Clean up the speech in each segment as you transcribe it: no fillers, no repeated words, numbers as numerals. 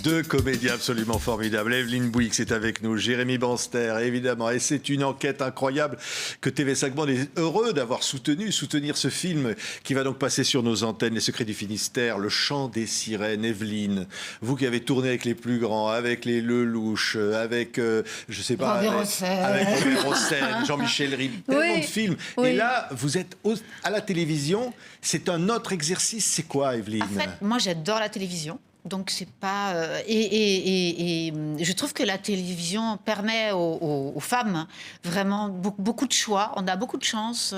Deux comédiens absolument formidables. Evelyne Bouix est avec nous, Jérémy Banster, évidemment. Et c'est une enquête incroyable que TV5 Monde est heureux d'avoir soutenir ce film qui va donc passer sur nos antennes, Les Secrets du Finistère, Le Chant des Sirènes. Evelyne, vous qui avez tourné avec les plus grands, avec les Lelouch, avec, je sais pas, avec Robert Hossein, Jean-Michel Ribes, tellement de films. Oui. Et là, vous êtes à la télévision. C'est un autre exercice. C'est quoi, Evelyne? En fait, moi, j'adore la télévision. Donc c'est pas et je trouve que la télévision permet aux femmes vraiment beaucoup de choix. On a beaucoup de chance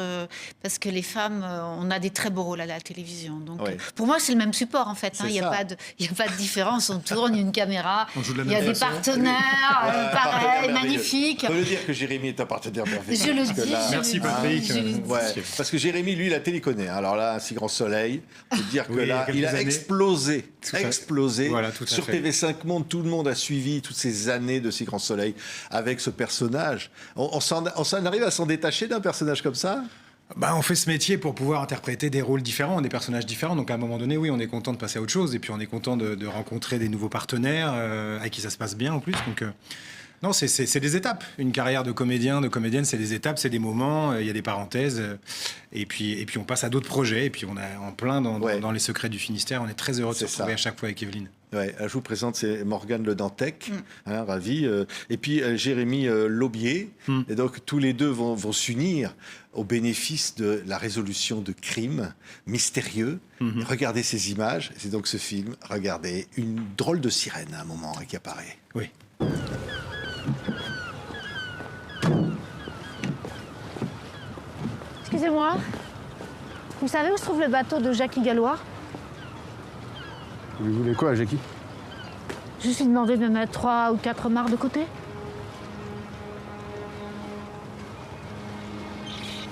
parce que les femmes, on a des très beaux rôles à la télévision. Donc pour moi c'est le même support en fait. Il n'y a pas de différence. On tourne une caméra. Il y a des partenaires pareils, magnifiques. On peut le dire que Jérémy est un partenaire merveilleux. Je le dis. Merci Patrick. Parce que Jérémy, lui, la télé connaît. Alors là, Un si grand soleil. On peut dire que là, il a explosé. Voilà, sur TV5 Monde, tout le monde a suivi toutes ces années de Si Grand Soleil avec ce personnage. On arrive à s'en détacher d'un personnage comme ça? On fait ce métier pour pouvoir interpréter des rôles différents, des personnages différents. Donc à un moment donné, oui, on est content de passer à autre chose. Et puis on est content de rencontrer des nouveaux partenaires avec qui ça se passe bien en plus. Donc non, c'est des étapes. Une carrière de comédien, de comédienne, c'est des étapes, c'est des moments, il y a des parenthèses. Et puis on passe à d'autres projets. Et puis on est en plein dans Les Secrets du Finistère. On est très heureux de se retrouver à chaque fois avec Evelyne. Ouais, je vous présente, c'est Morgane Le Dantec, ravi. Et puis Jérémy Laubier. Et donc tous les deux vont s'unir au bénéfice de la résolution de crimes mystérieux. Regardez ces images, c'est donc ce film. Regardez, une drôle de sirène à un moment qui apparaît. Oui. Excusez-moi, vous savez où se trouve le bateau de Jackie Gallois? Vous voulez quoi, Jackie? Je lui ai demandé de me mettre 3 ou 4 marques de côté.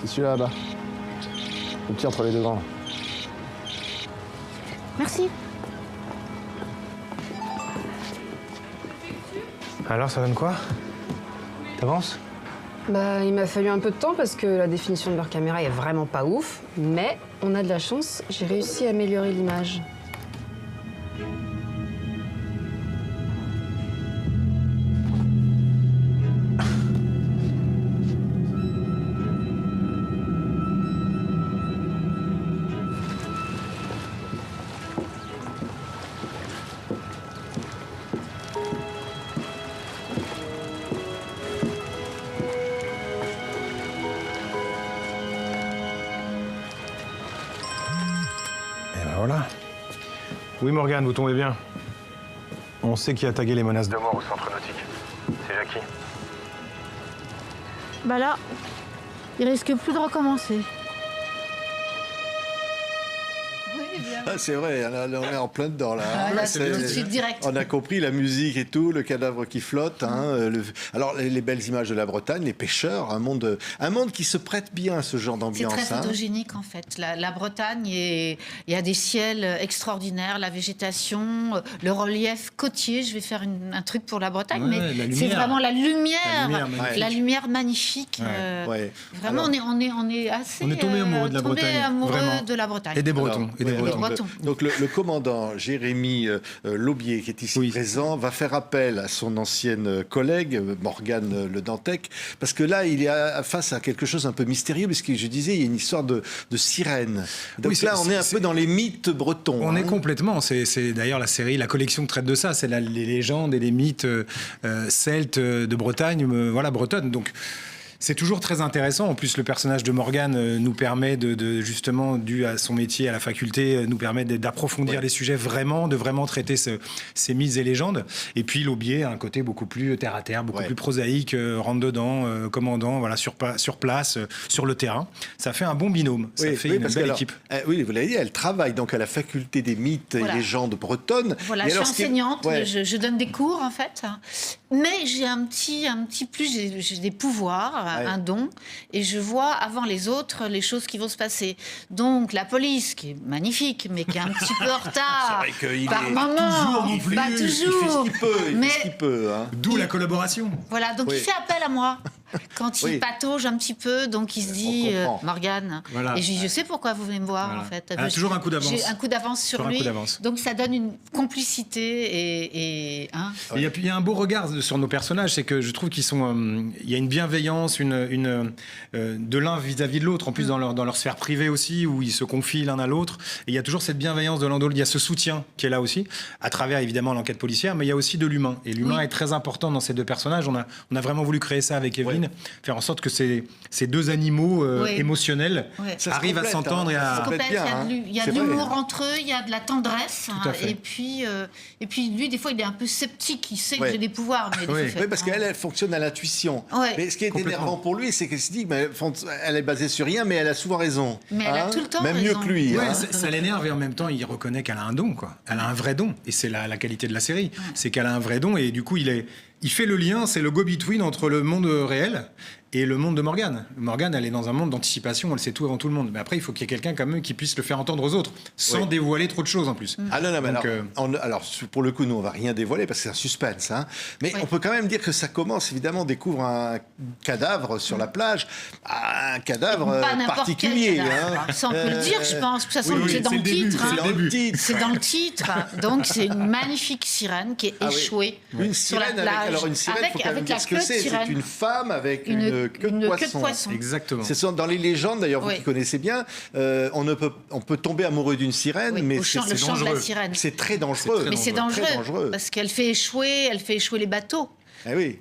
C'est celui-là là-bas. Le petit entre les deux grands. Merci. Alors, ça donne quoi? T'avances? Il m'a fallu un peu de temps parce que la définition de leur caméra est vraiment pas ouf. Mais on a de la chance, j'ai réussi à améliorer l'image. Voilà. Oui, Morgane, vous tombez bien. On sait qui a tagué les menaces de mort au centre nautique. C'est Jackie. Là, il risque plus de recommencer. C'est vrai, on est en plein dedans là. Là, c'est tout de suite direct. On a compris la musique et tout, le cadavre qui flotte. Alors les belles images de la Bretagne, les pêcheurs, un monde qui se prête bien à ce genre d'ambiance. C'est très photogénique en fait. La Bretagne, il y a des ciels extraordinaires, la végétation, le relief côtier. Je vais faire un truc pour la Bretagne, mais c'est vraiment la lumière magnifique. Vraiment, on est assez. On est tombé amoureux de la Bretagne. Amoureux de la Bretagne. Et des Bretons. Donc le commandant Jérémy Laubier, qui est ici présent, va faire appel à son ancienne collègue, Morgane Le Dantec, parce que là, il est face à quelque chose un peu mystérieux, parce que je disais, il y a une histoire de sirène. Donc là, on est un peu dans les mythes bretons. On est complètement. C'est d'ailleurs la série, la collection traite de ça. C'est les légendes et les mythes celtes de Bretagne, bretonne. Donc c'est toujours très intéressant. En plus, le personnage de Morgane nous permet justement, dû à son métier à la faculté, nous permet d'approfondir les sujets de vraiment traiter ces mythes et légendes. Et puis Laubier a un côté beaucoup plus terre à terre, beaucoup plus prosaïque, rentre dedans, commandant, sur place, sur le terrain. Ça fait un bon binôme. Ça fait une belle équipe. Oui, vous l'avez dit, elle travaille donc à la faculté des mythes et légendes bretonnes. Voilà, je suis enseignante, je donne des cours en fait. Mais j'ai un petit plus, j'ai des pouvoirs. Un don, et je vois avant les autres les choses qui vont se passer. Donc la police, qui est magnifique, mais qui est un petit peu en retard, par moment, pas toujours, il fait ce qu'il peut, D'où la collaboration. Voilà, donc il fait appel à moi. quand Oui. il patauge un petit peu, donc il se dit comprend. Morgane. Voilà. Et je dis, je sais pourquoi vous venez me voir Voilà. en fait. Elle a toujours un coup d'avance. J'ai un coup d'avance sur Toujours un lui. coup d'avance. Donc ça donne une complicité hein. Il y a un beau regard sur nos personnages, c'est que je trouve qu'ils sont, il y a une bienveillance, de l'un vis-à-vis de l'autre, en plus dans leur sphère privée aussi, où ils se confient l'un à l'autre. Et il y a toujours cette bienveillance de l'un de l'autre. Il y a ce soutien qui est là aussi, à travers évidemment l'enquête policière, mais il y a aussi de l'humain. Et l'humain Oui. est très important dans ces deux personnages. On a vraiment voulu créer ça avec Evelyne, faire en sorte que ces deux animaux Oui. émotionnels Ouais. Ça se arrivent à complète, s'entendre hein. et Ça à... se complète. Complète, bien, il y a c'est de vrai, l'humour hein. entre eux, il y a de la tendresse. Tout à fait. Et puis lui, des fois, il est un peu sceptique. Il sait que Ouais. j'ai des pouvoirs, mais des Oui. fois, il fait, Oui, parce qu'elle elle fonctionne à l'intuition. Ouais. Mais ce qui est Complètement. énervant pour lui, c'est qu'elle se dit, mais elle est basée sur rien, mais elle a souvent raison. Mais elle a tout le temps Même raison. mieux que lui. Ouais, hein. ça l'énerve et en même temps il reconnaît qu'elle a un don, quoi. Elle a un vrai don et c'est la qualité de la série, c'est qu'elle a un vrai don et du coup il fait le lien, c'est le go-between entre le monde réel et le monde de Morgane. Morgane, elle est dans un monde d'anticipation, elle sait tout avant tout le monde. Mais après, il faut qu'il y ait quelqu'un comme eux qui puisse le faire entendre aux autres, sans Oui. dévoiler trop de choses en plus. Ah non, mais Donc, alors, pour le coup, nous, on va rien dévoiler parce que c'est un suspense. Hein. Mais Oui. on peut quand même dire que ça commence, évidemment, on découvre un cadavre sur la plage. Ah, un cadavre Pas n'importe particulier. quel cadavre. Hein. Ça, on peut le dire, je pense. De toute façon, oui, c'est dans c'est le le début, titre. c'est hein. le Dans le titre. C'est dans le titre. Donc, c'est une magnifique sirène qui est Ah oui. échouée Une sur la sirène avec, plage. alors une sirène, faut quand même avec dire la ce que queue de c'est. C'est sirène. une femme avec Une une queue de poisson. exactement. Ce sont dans les légendes, d'ailleurs, vous Oui. qui connaissez bien, on peut tomber amoureux d'une sirène, Oui, mais le chant de la dangereux. sirène. c'est très dangereux. Mais c'est dangereux. Très dangereux, dangereux. parce qu'elle fait échouer les bateaux. Eh oui.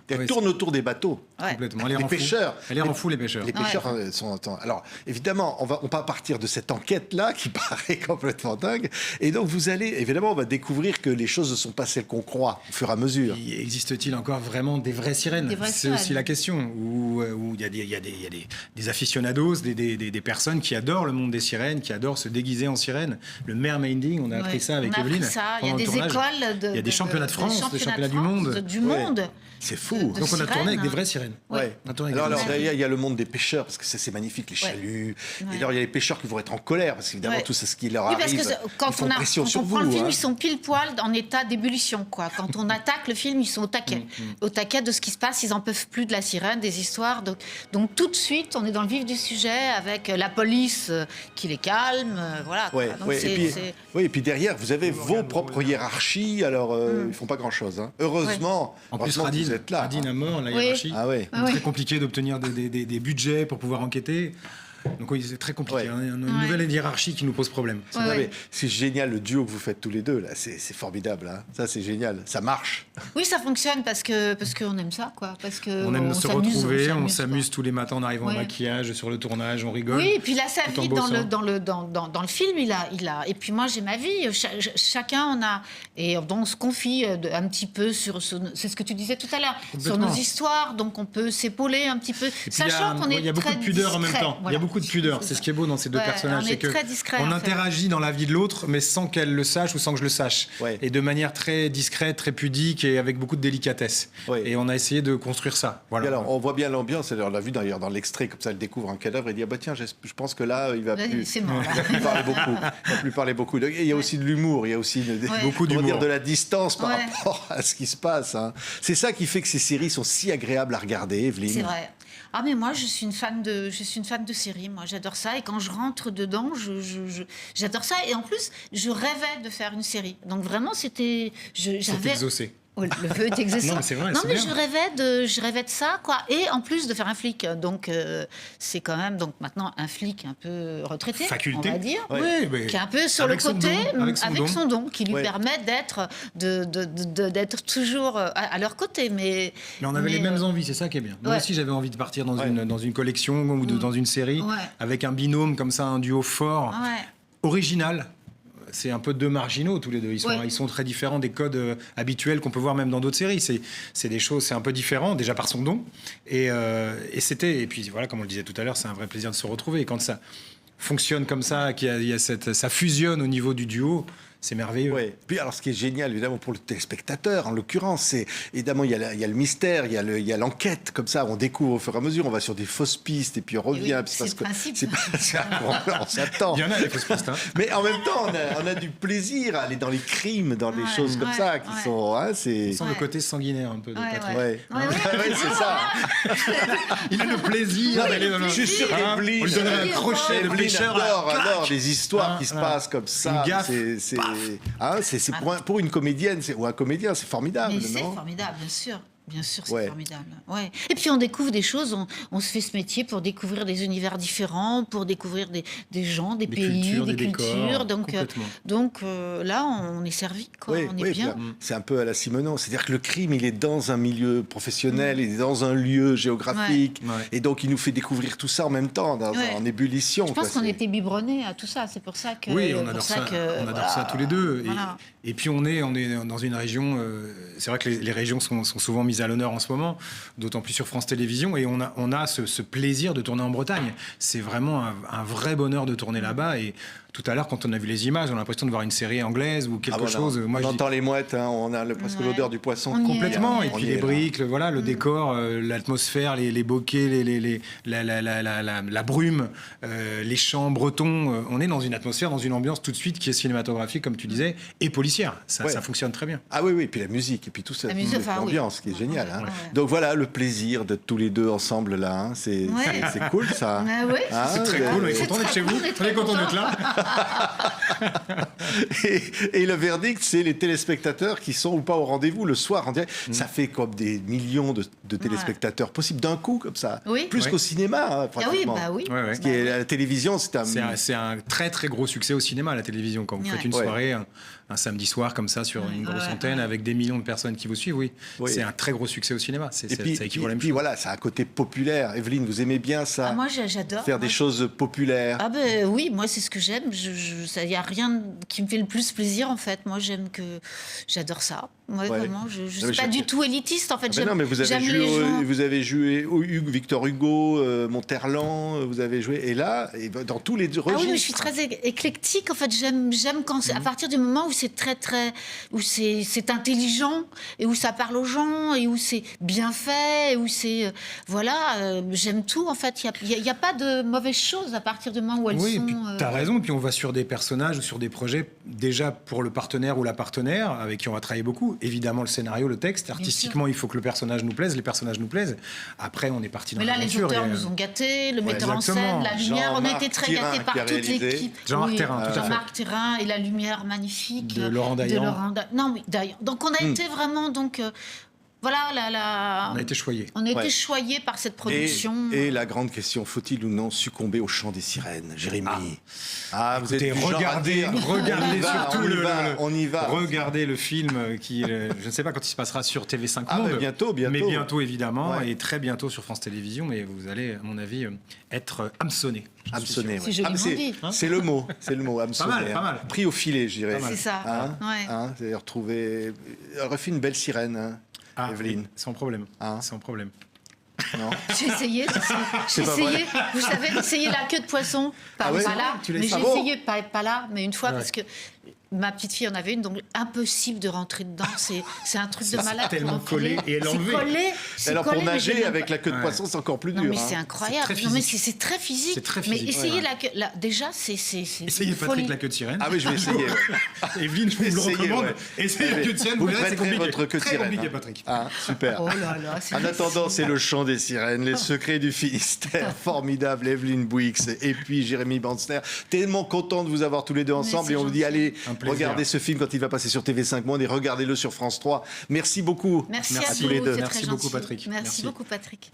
Elle Oui, tourne autour des bateaux. Ouais. Complètement. Elle les Les rend fous. pêcheurs. Elle les rend fous, les pêcheurs. Les pêcheurs sont... Alors, évidemment, on va partir de cette enquête-là qui paraît complètement dingue. Et donc, vous allez... Évidemment, on va découvrir que les choses ne sont pas celles qu'on croit au fur et à mesure. Existe-t-il encore vraiment des vraies sirènes? Des vraies C'est sirènes. aussi la question. Où il y a des aficionados, des personnes qui adorent le monde des sirènes, qui adorent se déguiser en sirène. Le mermaiding, on a appris Ouais. ça avec On a appris Evelyne. ça. Il y a pendant le des tournage. écoles Il y a des championnats de France, des championnats du monde. Du Ouais. monde. C'est fou. De Donc on a tourné avec sirènes. des vraies sirènes. Ouais. On a tourné avec Alors, des vraies derrière, sirènes. il y a le monde des pêcheurs, parce que ça, c'est magnifique, les chaluts. Et alors, il y a les pêcheurs qui vont être en colère, parce qu'évidemment, Ouais. tout ce qui leur Oui, parce arrive, que quand ils font on, pression quand sur on vous. prend le film, hein. ils sont pile poil en état d'ébullition, quoi. Quand on attaque le film, ils sont au taquet. Au taquet de ce qui se passe, ils en peuvent plus de la sirène, des histoires. Donc tout de suite, on est dans le vif du sujet avec la police qui les calme, voilà. quoi. Ouais, Donc ouais. c'est- Et puis, c'est- oui, et puis derrière, vous avez vos propres hiérarchies, alors ils font pas grand-chose. Hein. Heureusement, En plus, heureusement que vous Radine, êtes là. Radine hein. à mort, la Oui. hiérarchie. Ah ouais. Donc, Oui. très compliqué d'obtenir des budgets pour pouvoir enquêter. Donc oui, c'est très compliqué. Ouais. hein. Une nouvelle hiérarchie qui nous pose problème. Ouais, Non, ouais. mais c'est génial le duo que vous faites tous les deux là, c'est formidable. Hein. Ça c'est génial, ça marche. Oui, ça fonctionne parce qu'on aime ça, quoi. Parce que On aime se s'amuse, retrouver, on quoi. s'amuse tous les matins en arrivant Ouais. au maquillage, sur le tournage, on rigole. Oui, et puis là, sa tout en vie dans bossant. le film, il a. Et puis moi, j'ai ma vie. Chacun en a. Et donc, on se confie un petit peu c'est ce que tu disais tout à l'heure, sur Complètement. nos histoires. Donc, on peut s'épauler un petit peu, Et puis, sachant qu'on est il y a beaucoup très de pudeur en même discret. temps. Il y Voilà. a beaucoup de pudeur. C'est ce qui est beau dans ces deux Ouais, personnages. on c'est est que très discret, on en fait. interagit dans la vie de l'autre, mais sans qu'elle le sache ou sans que je le sache. Ouais. Et de manière très discrète, très pudique et avec beaucoup de délicatesse. Ouais. Et on a essayé de construire ça. Voilà. Et alors, on voit bien l'ambiance. Alors, on l'a vu d'ailleurs dans l'extrait, comme ça, elle découvre un cadavre et dit ah bah tiens, je pense que là, il va Là, plus. c'est mort, là. il va plus parler beaucoup. Il va plus parler beaucoup. Et il y a aussi de l'humour. Il y a aussi Beaucoup comment dire, d'humour. de la distance par Ouais. rapport à ce qui se passe. Hein. C'est ça qui fait que ces séries sont si agréables à regarder, Evelyne. C'est vrai. Ah mais moi je suis une fan de séries, moi j'adore ça et quand je rentre dedans j'adore ça et en plus je rêvais de faire une série donc vraiment C'est j'avais exaucé. Oh, le vœu est exaucé. Non, mais c'est vrai, Non, c'est mais bien. je rêvais de ça, quoi. Et en plus de faire un flic. Donc, c'est quand même, donc maintenant, un flic un peu retraité, Faculté. on va dire. Oui, mais Qui est un peu sur le avec son côté, don, avec son don. qui lui Ouais. permet d'être toujours à leur côté. Mais on avait les mêmes envies, c'est ça qui est bien. Moi Ouais. aussi, j'avais envie de partir dans, Ouais. dans une collection ou dans une série, Ouais. avec un binôme comme ça, un duo fort, ouais. original. C'est un peu deux marginaux tous les deux. Ouais. Ils sont très différents des codes habituels qu'on peut voir même dans d'autres séries. C'est des choses, c'est un peu différent déjà par son don. Et puis voilà, comme on le disait tout à l'heure, c'est un vrai plaisir de se retrouver. Et quand ça fonctionne comme ça, ça fusionne au niveau du duo, c'est merveilleux. Ouais. Puis alors, ce qui est génial, évidemment, pour le téléspectateur, en l'occurrence, c'est évidemment il y a le mystère, il y a l'enquête, comme ça, on découvre au fur et à mesure, on va sur des fausses pistes et puis on revient. Oui, puis c'est le principe. on s'attend. Il y en a, les fausses pistes. Hein. Mais en même temps, on a du plaisir à aller dans les crimes, dans les choses comme ça, qui sont. Hein, c'est... On sent le côté sanguinaire un peu de Patrick. Ouais. Ouais, c'est ça. Il a le plaisir d'aller dans Je suis sûr on qu'Evelyne lui donnerait un crochet de Evelyne flécheur. adore des histoires qui se passent comme ça. Une gaffe, C'est pour une comédienne ou un comédien, c'est formidable, Mais c'est non? formidable, bien sûr. Bien sûr, c'est Ouais. formidable. Ouais. Et puis on découvre des choses, on se fait ce métier pour découvrir des univers différents, pour découvrir des gens, des pays, cultures, des des cultures. décors, Donc là, on est servi, quoi. Oui, on est oui, bien. puis, c'est un peu à la Simonon. C'est-à-dire que le crime, il est dans un milieu professionnel, il est dans un lieu géographique. Ouais. Et donc, il nous fait découvrir tout ça en même temps, en ébullition. Je pense quoi. qu'on était biberonnés à tout ça. C'est pour ça que. Oui, on pour adore ça. que, On adore voilà, ça tous les deux. voilà. Et puis on est dans une région. C'est vrai que les régions sont souvent mises à l'honneur en ce moment, d'autant plus sur France Télévisions. Et on a ce plaisir de tourner en Bretagne. C'est vraiment un vrai bonheur de tourner là-bas. Et tout à l'heure, quand on a vu les images, on a l'impression de voir une série anglaise ou quelque chose. Moi, on je dis- entend les mouettes, hein, on a presque l'odeur du poisson. On y est. Complètement, et On puis y les est, là. briques, le décor, l'atmosphère, les bokeh, la brume, les chants bretons. On est dans une atmosphère, dans une ambiance tout de suite qui est cinématographique, comme tu disais, et policière. Ça fonctionne très bien. Ah oui, et puis la musique, et puis tout ça, La musique, enfin, l'ambiance qui est oui. géniale. Hein. Ouais. Donc voilà, le plaisir d'être tous les deux ensemble là, hein. C'est cool ça. Ah ouais. Hein, C'est très cool, on est C'est content d'être très chez vous, cool, on est on est content très d'être là. Et le verdict, c'est les téléspectateurs qui sont ou pas au rendez-vous le soir en direct. Ça fait comme des millions de téléspectateurs possibles d'un coup, comme ça. Oui. Plus Ouais. qu'au cinéma, hein, Ah oui, pratiquement. bah oui. Ouais, ouais. Ce qui est la télévision, c'est un. C'est un très très gros succès au cinéma, à la télévision. Quand vous faites une Ouais. soirée, un samedi soir comme ça, sur une grosse antenne, avec des millions de personnes qui vous suivent, oui. Oui. C'est un très gros succès au cinéma. Et puis, Ça équivaut à la même puis chose. voilà, ça a un côté populaire. Evelyne, vous aimez bien ça? Ah, moi, j'adore. Faire des choses populaires. Ah ben oui, moi c'est ce que j'aime. Il n'y a rien qui me fait le plus plaisir en fait. Moi j'adore ça. Moi Ouais. vraiment, je Non, suis mais pas du tout élitiste en fait. Ah ben non, mais vous avez joué Victor Hugo, Monterland, vous avez joué. Et là, dans tous les registres. Ah oui, mais je suis très éclectique. En fait, j'aime quand à partir du moment où c'est où c'est intelligent et où ça parle aux gens et où c'est bien fait et où c'est j'aime tout en fait. Il y a pas de mauvaises choses à partir du moment où elles Oui, et sont. puis tu as raison. Puis on va sur des personnages ou sur des projets, déjà pour le partenaire ou la partenaire avec qui on va travailler beaucoup. Évidemment, le scénario, le texte. Artistiquement, il faut que le personnage nous plaise, les personnages nous plaisent. Après, on est parti dans Mais là, les l'aventure. auteurs nous ont gâtés, le metteur en exactement. scène, la lumière. On a Jean-Marc été très Thérin gâtés par qui a toute réalisé. l'équipe. Jean-Marc Thérin, tout à fait. Jean-Marc Thérin et la lumière magnifique De Laurent Dayan. Non, mais Dayan. Donc on a été vraiment voilà On a été choyés. on a été Ouais. choyés par cette production. Et la grande question, faut-il ou non succomber au chant des sirènes, Jérémy? Vous Écoutez, êtes du genre à regardez dire, regardez surtout on y va. Regardez le film qui, je ne sais pas quand il se passera sur TV5 Ah, Monde. mais bientôt. Mais bientôt, évidemment, Ouais. et très bientôt sur France Télévisions. Mais vous allez, à mon avis, être hameçonné. Hameçonné, C'est ouais. joliment c'est, dit. c'est le mot, hameçonné. mal, pas mal. Pris au filet, je dirais. Pas mal. C'est ça. Ouais. C'est retrouver. Elle aurait fait une belle sirène, hein, Evelyne. Sans problème. Hein Sans problème. Non. J'ai essayé, vous savez, d'essayer la queue de poisson, pas ouais là, Tu l'as mais essayé? j'ai Ah bon essayé, pas là, mais une fois, Ouais. parce que ma petite fille en avait une, donc impossible de rentrer dedans, c'est un truc de malade. pour tellement enfiler. collé, et elle C'est enlevait. collé, c'est Alors pour collé, mais j'ai nager même avec pas- la queue de Ouais. poisson, c'est encore plus Non dur. mais hein. c'est incroyable, C'est très non mais physique. c'est très physique, C'est très mais physique, essayez ouais. déjà c'est Essayez une Patrick folie. la queue de sirène. Ah oui, je vais essayer. ouais. Evelyne, je vous le Essayez, recommande. ouais. Essayez la queue de sirène. Vous verrez, c'est prêterez compliqué. votre queue de Très sirène. compliqué, hein. Patrick. Super. Oh là là, c'est En attendant, c'est le chant des sirènes, les secrets du Finistère, formidable, Evelyne Bouix et puis Jérémy Banster. Tellement content de vous avoir tous les deux ensemble c'est et on vous dit gentil. allez, Un plaisir. regardez ce film quand il va passer sur TV5 Monde et regardez-le sur France 3. Merci beaucoup. Merci à à tous vous, les deux. c'est Merci très beaucoup, gentil. Patrick. Merci Merci. beaucoup Patrick.